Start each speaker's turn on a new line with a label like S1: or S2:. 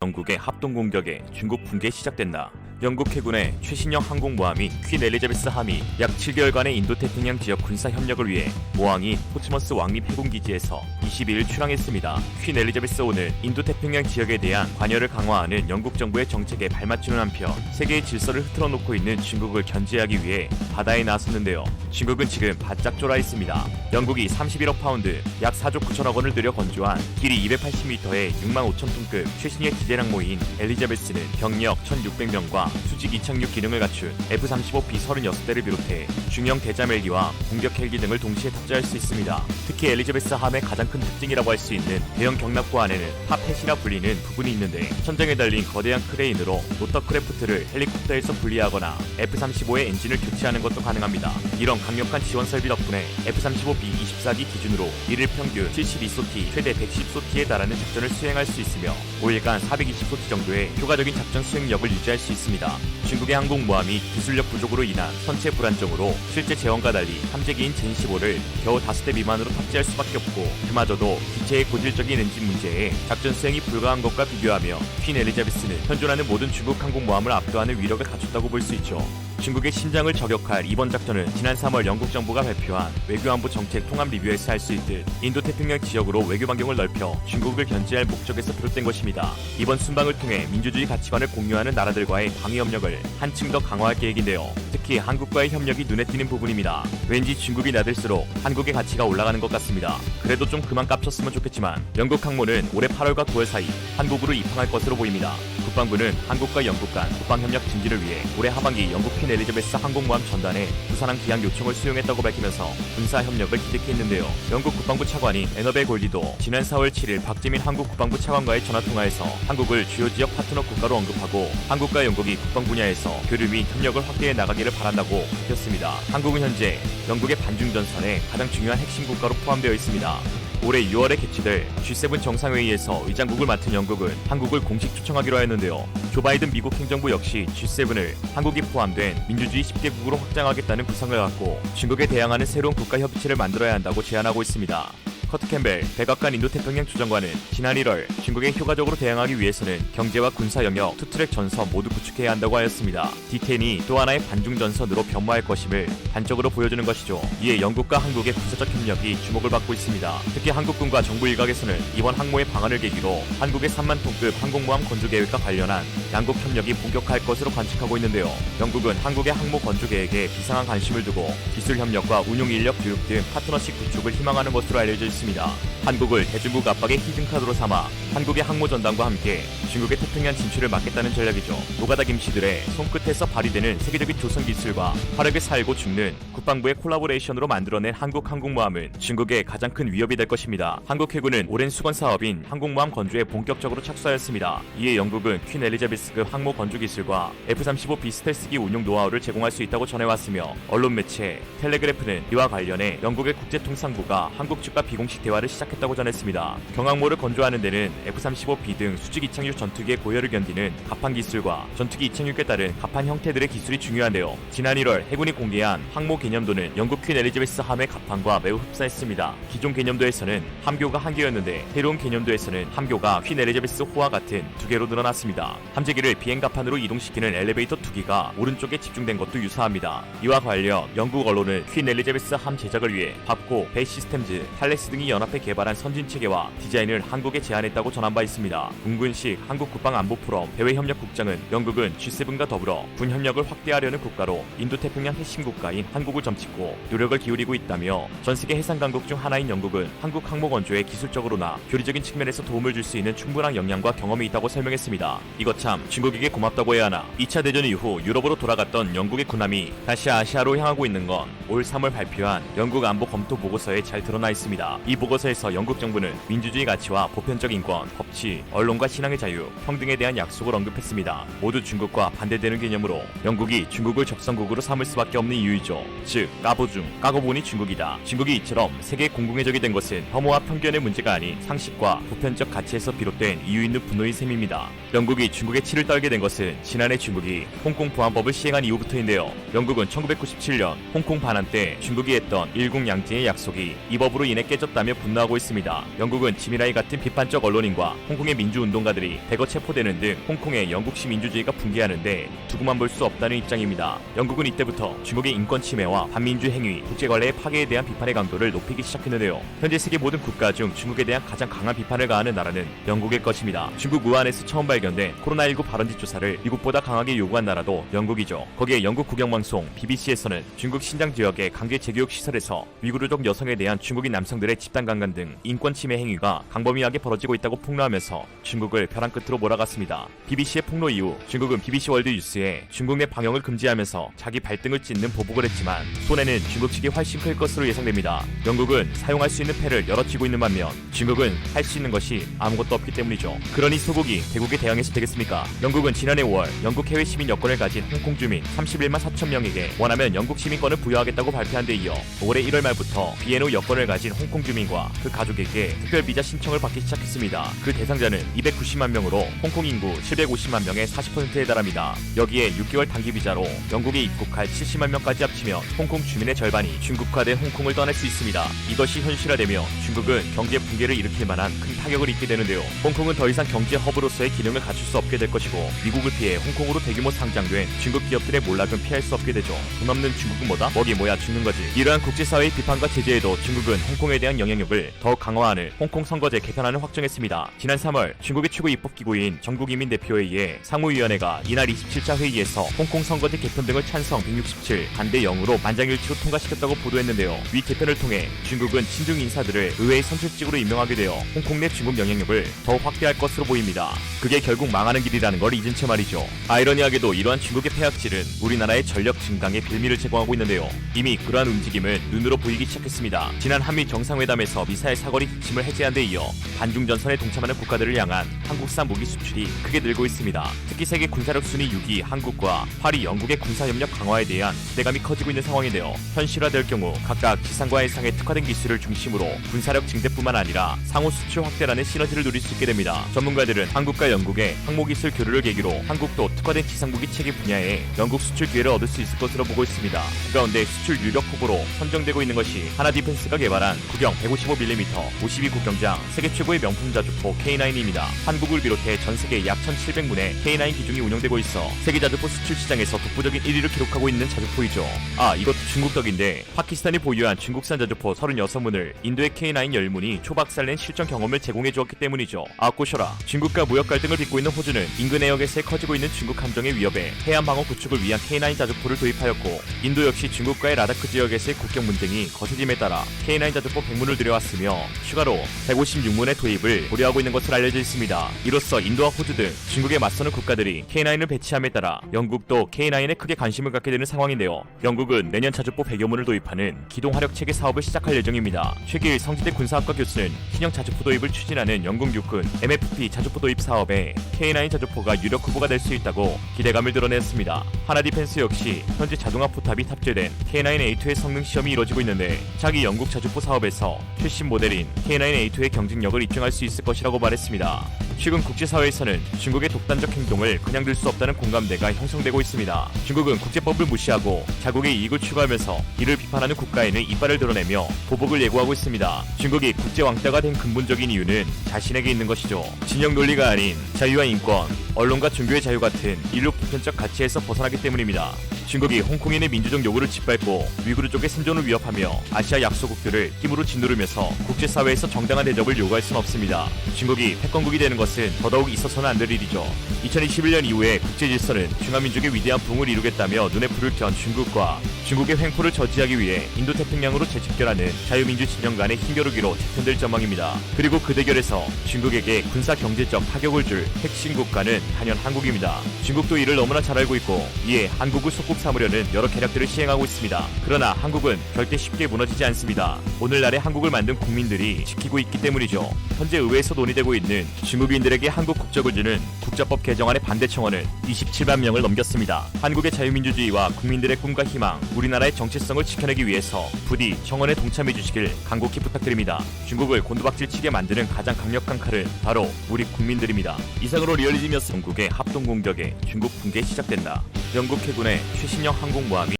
S1: 영국의 합동공격에 중국 붕괴 시작된다. 영국 해군의 최신형 항공모함인 퀸 엘리자베스 함이 약 7개월간의 인도태평양 지역 군사 협력을 위해 모항이 포츠머스 왕립 해군기지에서 22일 출항했습니다. 퀸 엘리자베스 5는 인도태평양 지역에 대한 관여를 강화하는 영국 정부의 정책에 발맞추는 한편 세계의 질서를 흐트러놓고 있는 중국을 견제하기 위해 바다에 나섰는데요. 중국은 지금 바짝 쫄아 있습니다. 영국이 31억 파운드, 약 4조 9천억 원을 들여 건조한 길이 280m의 6만 5천 톤급 최신의 기대항모인 엘리자베스는 병력 1,600명과 수직 이착륙 기능을 갖춘 F-35B 36대를 비롯해 중형 대잠 헬기와 공격 헬기 등을 동시에 탑재할 수 있습니다. 특히 엘리자베스 함의 가장 큰 특징이라고 할 수 있는 대형 경납고 안에는 탑햇이라 불리는 부분이 있는데 천장에 달린 거대한 크레인으로 로터크래프트를 헬리콥터에서 분리하거나 F-35의 엔진을 교체하는 것도 가능합니다. 이런 강력한 지원 설비 덕분에 F-35B 24기 기준으로 일일 평균 72소티, 최대 110소티에 달하는 작전을 수행할 수 있으며 5일간 420소티 정도의 효과적인 작전 수행력을 유지할 수 있습니다. 중국의 항공모함이 기술력 부족으로 인한 선체 불안정으로 실제 제원과 달리 탐재기인 젠15를 겨우 5대 미만으로 탑재할 수밖에 없고 그마저도 기체의 고질적인 엔진 문제에 작전 수행이 불가한 것과 비교하며 퀸 엘리자베스는 현존하는 모든 중국 항공모함을 압도하는 위력을 갖췄다고 볼 수 있죠. 중국의 심장을 저격할 이번 작전은 지난 3월 영국 정부가 발표한 외교안보 정책 통합 리뷰에서 할 수 있듯 인도태평양 지역으로 외교 반경을 넓혀 중국을 견제할 목적에서 비롯된 것입니다. 이번 순방을 통해 민주주의 가치관을 공유하는 나라들과의 방위 협력을 한층 더 강화할 계획인데요. 특히 한국과의 협력이 눈에 띄는 부분입니다. 왠지 중국이 나들수록 한국의 가치가 올라가는 것 같습니다. 그래도 좀 그만 깝쳤으면 좋겠지만 영국 항모는 올해 8월과 9월 사이 한국으로 입항할 것으로 보입니다. 국방부는 한국과 영국 간 국방협력 증진을 위해 올해 하반기 영국 퀸 엘리자베스 항공모함 전단에 부산항 기항 요청을 수용했다고 밝히면서 군사협력을 기대했는데요. 영국 국방부 차관인 애너벨 골디도 지난 4월 7일 박지민 한국 국방부 차관과의 전화통화에서 한국을 주요 지역 파트너 국가로 언급하고 한국과 영국이 국방 분야에서 교류 및 협력을 확대해 나가기를 바란다고 밝혔습니다. 한국은 현재 영국의 반중전선의 가장 중요한 핵심 국가로 포함되어 있습니다. 올해 6월에 개최될 G7 정상회의에서 의장국을 맡은 영국은 한국을 공식 초청하기로 했는데요. 조 바이든 미국 행정부 역시 G7을 한국이 포함된 민주주의 10개국으로 확장하겠다는 구상을 갖고 중국에 대항하는 새로운 국가 협의체를 만들어야 한다고 제안하고 있습니다. 커트 캠벨 백악관 인도태평양 주정관은 지난 1월 중국에 효과적으로 대항하기 위해서는 경제와 군사 영역, 투트랙 전선 모두 구축해야 한다고 하였습니다. D10이 또 하나의 반중 전선으로 변모할 것임을 단적으로 보여주는 것이죠. 이에 영국과 한국의 군사적 협력이 주목을 받고 있습니다. 특히 한국군과 정부 일각에서는 이번 항모의 방한을 계기로 한국의 3만 톤급 항공모함 건조 계획과 관련한 양국 협력이 본격화할 것으로 관측하고 있는데요. 영국은 한국의 항모 건조 계획에 비상한 관심을 두고 기술 협력과 운용 인력 교육 등 파트너십 구축을 희망하는 것으로 알려져 있습니다. 한국을 대중국 압박의 히든카드로 삼아 한국의 항모 전단과 함께 중국의 태평양 진출을 막겠다는 전략이죠. 노가다 김씨들의 손끝에서 발휘되는 세계적인 조선 기술과 화력에 살고 죽는 국방부의 콜라보레이션으로 만들어낸 한국 항공모함은 중국의 가장 큰 위협이 될 것입니다. 한국 해군은 오랜 수건 사업인 항공모함 건조에 본격적으로 착수하였습니다. 이에 영국은 퀸 엘리자베스급 항모 건조 기술과 F-35B 스텔스기 운용 노하우를 제공할 수 있다고 전해왔으며 언론 매체 텔레그래프는 이와 관련해 영국의 국제통상부가 한국 측과 비공식 대화를 시작했다고 전했습니다. 경항모를 건조하는 데는 F-35B 등 수직 이착륙 전투기의 고열을 견디는 갑판 기술과 전투기 이착륙에 따른 갑판 형태들의 기술이 중요한데요. 지난 1월 해군이 공개한 항모 개념도는 영국 퀸 엘리자베스 함의 갑판과 매우 흡사했습니다. 기존 개념도에서는 함교가 한 개였는데 새로운 개념도에서는 함교가 퀸 엘리자베스 호와 같은 2개로 늘어났습니다. 함재기를 비행 갑판으로 이동시키는 엘리베이터 2기가 오른쪽에 집중된 것도 유사합니다. 이와 관련 영국 언론은 퀸 엘리자베스 함 제작을 위해 밥코, 배 시스템즈, 탈레스 등이 연합해 개발한 선진 체계와 디자인을 한국에 제안했다고 전한 바 있습니다. 군군식 한국국방안보 포럼 대외협력국장은 영국은 G7과 더불어 군 협력을 확대하려는 국가로 인도태평양 핵심 국가인 한국을 점찍고 노력을 기울이고 있다며 전세계 해상 강국 중 하나인 영국은 한국 항모 건조에 기술적으로나 교리적인 측면에서 도움을 줄 수 있는 충분한 역량과 경험이 있다고 설명했습니다. 이것 참 중국에게 고맙다고 해야 하나. 2차 대전 이후 유럽으로 돌아갔던 영국의 군함이 다시 아시아로 향하고 있는 건 올 3월 발표한 영국 안보 검토 보고서에 잘 드러나 있습니다. 이 보고서에서 이어서 영국 정부는 민주주의 가치와 보편적 인권, 법치, 언론과 신앙의 자유, 평등에 대한 약속을 언급했습니다. 모두 중국과 반대되는 개념으로 영국이 중국을 적성국으로 삼을 수밖에 없는 이유이죠. 즉, 까보 중 까고 보니 중국이다. 중국이 이처럼 세계 공공의 적이 된 것은 혐오와 편견의 문제가 아닌 상식과 보편적 가치에서 비롯된 이유 있는 분노인 셈입니다. 영국이 중국의 치를 떨게 된 것은 지난해 중국이 홍콩 보안법을 시행한 이후부터인데요. 영국은 1997년 홍콩 반환 때 중국이 했던 일국양제의 약속이 이 법으로 인해 깨졌다며 분노하고 있습니다. 영국은 지미라이 같은 비판적 언론인과 홍콩의 민주운동가들이 대거 체포되는 등 홍콩의 영국식 민주주의가 붕괴하는데 두고만 볼 수 없다는 입장입니다. 영국은 이때부터 중국의 인권 침해와 반민주 행위, 국제관례의 파괴에 대한 비판의 강도를 높이기 시작했는데요. 현재 세계 모든 국가 중 중국에 대한 가장 강한 비판을 가하는 나라는 영국일 것입니다. 중국 우한에서 처음 발견된 코로나19 발원지 조사를 미국보다 강하게 요구한 나라도 영국이죠. 거기에 영국 국영방송 BBC에서는 중국 신장 지역의 강제 재교육 시설에서 위구르족 여성에 대한 중국인 남성들의 집단 강간 등 인권 침해 행위가 강범위하게 벌어지고 있다고 폭로하면서 중국을 벼랑 끝으로 몰아갔습니다. BBC의 폭로 이후 중국은 BBC 월드 뉴스에 중국 내 방영을 금지하면서 자기 발등을 찢는 보복을 했지만 손해는 중국 측이 훨씬 클 것으로 예상됩니다. 영국은 사용할 수 있는 패를 여러 쥐고 있는 반면 중국은 할 수 있는 것이 아무것도 없기 때문이죠. 그러니 소국이 대국에 대항해서 되겠습니까? 영국은 지난해 5월 영국 해외 시민 여권을 가진 홍콩 주민 31만 4천 명에게 원하면 영국 시민권을 부여하겠다고 발표한 데 이어 올해 1월 말부터 BNO 여권을 가진 홍콩 주민과 그 가족에게 특별 비자 신청을 받기 시작했습니다. 그 대상자는 290만 명으로 홍콩 인구 750만 명의 40%에 달합니다. 여기에 6개월 단기 비자로 영국에 입국할 70만 명까지 합치면 홍콩 주민의 절반이 중국화된 홍콩을 떠날 수 있습니다. 이것이 현실화되며 중국은 경제 붕괴를 일으킬 만한 큰 타격을 입게 되는데요. 홍콩은 더 이상 경제 허브로서의 기능을 갖출 수 없게 될 것이고 미국을 피해 홍콩으로 대규모 상장된 중국 기업들의 몰락은 피할 수 없게 되죠. 돈 없는 중국은 뭐다? 먹이 뭐야 죽는 거지. 이러한 국제사회의 비판과 제재에도 중국은 홍콩에 대한 영향력을 더욱 강화하는 홍콩 선거제 개편안을 확정했습니다. 지난 3월 중국의 최고 입법기구인 전국인민대표회의의 상무위원회가 이날 27차 회의에서 홍콩 선거제 개편 등을 찬성 167, 반대 0으로 만장일치로 통과시켰다고 보도했는데요. 위 개편을 통해 중국은 친중 인사들을 의회의 선출직으로 임명하게 되어 홍콩 내 중국 영향력을 더욱 확대할 것으로 보입니다. 그게 결국 망하는 길이라는 걸 잊은 채 말이죠. 아이러니하게도 이러한 중국의 폐악질은 우리나라의 전력 증강에 빌미를 제공하고 있는데요. 이미 그러한 움직임은 눈으로 보이기 시작했습니다. 지난 한미 정상회담에서 미사일 사거리 지침을 해제한 데 이어 반중 전선에 동참하는 국가들을 향한 한국산 무기 수출이 크게 늘고 있습니다. 특히 세계 군사력 순위 6위 한국과 8위 영국의 군사협력 강화에 대한 기대감이 커지고 있는 상황인데요. 현실화될 경우 각각 지상과 해상의 특화된 기술을 중심으로 군사력 증대뿐만 아니라 상호 수출 확대라는 시너지를 누릴 수 있게 됩니다. 전문가들은 한국과 영국의 항모기술 교류를 계기로 한국도 특화된 지상무기 체계 분야에 영국 수출 기회를 얻을 수 있을 것으로 보고 있습니다. 그 가운데 수출 유력 후보로 선정되고 있는 것이 하나디펜스가 개발한 구경 155mm 52 국경장 세계 최고의 명품 자주포 K9입니다. 한국을 비롯해 전 세계 약 1,700문의 K9 기종이 운영되고 있어 세계 자주포 수출 시장에서 독보적인 1위를 기록하고 있는 자주포이죠. 이것도 중국 덕인데 파키스탄이 보유한 중국산 자주포 36문을 인도의 K9 10문이 초박살낸 실전 경험을 제공해 주었기 때문이죠. 꼬셔라. 중국과 무역 갈등을 빚고 있는 호주는 인근 해역에서 커지고 있는 중국 함정의 위협에 해안 방어 구축을 위한 K9 자주포를 도입하였고 인도 역시 중국과의 라다크 지역에서의 국경 문쟁이 거세짐에 따라 K9 자주포 100문을 들여왔으며 추가로 156문의 도입을 고려하고 있는 것으로 알려져 있습니다. 이로써 인도와 호주 등 중국에 맞서는 국가들이 K9을 배치함에 따라 영국도 K9에 크게 관심을 갖게 되는 상황인데요. 영국은 내년 자주포 100여 문을 도입하는 기동화력 체계 사업을 시작할 예정입니다. 최길 성지대 군사학과 교수는 신형 자주포 도입을 추진하는 영국 육군 MFP 자주포 도입 사업에 K9 자주포가 유력 후보가 될 수 있다고 기대감을 드러냈습니다. 하나디펜스 역시 현재 자동화 포탑이 탑재된 K9A2의 성능 시험이 이뤄지고 있는데 자기 영국 자주포 사업에서 최신 모델인 K9A2의 경쟁력을 입증할 수 있을 것이라고 말했습니다. 최근 국제사회에서는 중국의 독단적 행동을 그냥 둘 수 없다는 공감대가 형성되고 있습니다. 중국은 국제법을 무시하고 자국의 이익을 추구하면서 이를 비판하는 국가에는 이빨을 드러내며 보복을 예고하고 있습니다. 중국이 국제왕따가 된 근본적인 이유는 자신에게 있는 것이죠. 진영 논리가 아닌 자유와 인권, 언론과 종교의 자유 같은 인류 보편적 가치에서 벗어나기 때문입니다. 중국이 홍콩인의 민주적 요구를 짓밟고 위구르 쪽의 생존을 위협하며 아시아 약소국들을 힘으로 짓누르면서 국제사회에서 정당한 대접을 요구할 수는 없습니다. 중국이 패권국이 되는 것은 더더욱 있어서는 안 될 일이죠. 2021년 이후에 국제질서는 중화민족의 위대한 부흥을 이루겠다며 눈에 불을 켠 중국과 중국의 횡포를 저지하기 위해 인도태평양으로 재집결하는 자유민주 진영 간의 힘겨루기로 재편될 전망입니다. 그리고 그 대결에서 중국에게 군사 경제적 타격을 줄 핵심 국가는 단연 한국입니다. 중국도 이를 너무나 잘 알고 있고 이에 한국을 속국 삼으려는 여러 계략들을 시행하고 있습니다. 그러나 한국은 절대 쉽게 무너지지 않습니다. 오늘날의 한국을 만든 국민들이 지키고 있기 때문이죠. 현재 의회에서 논의되고 있는 중국인들에게 한국 국적을 주는 국자법 개정안의 반대 청원은 27만 명을 넘겼습니다. 한국의 자유민주주의와 국민들의 꿈과 희망, 우리나라의 정체성을 지켜내기 위해서 부디 청원에 동참해 주시길 간곡히 부탁드립니다. 중국을 곤두박질치게 만드는 가장 강력한 칼은 바로 우리 국민들입니다. 이상으로 리얼리즘이었습니다. 영국의 합동 공격에 중국 붕괴 시작된다. 영국 해군의 최신형 항공모함이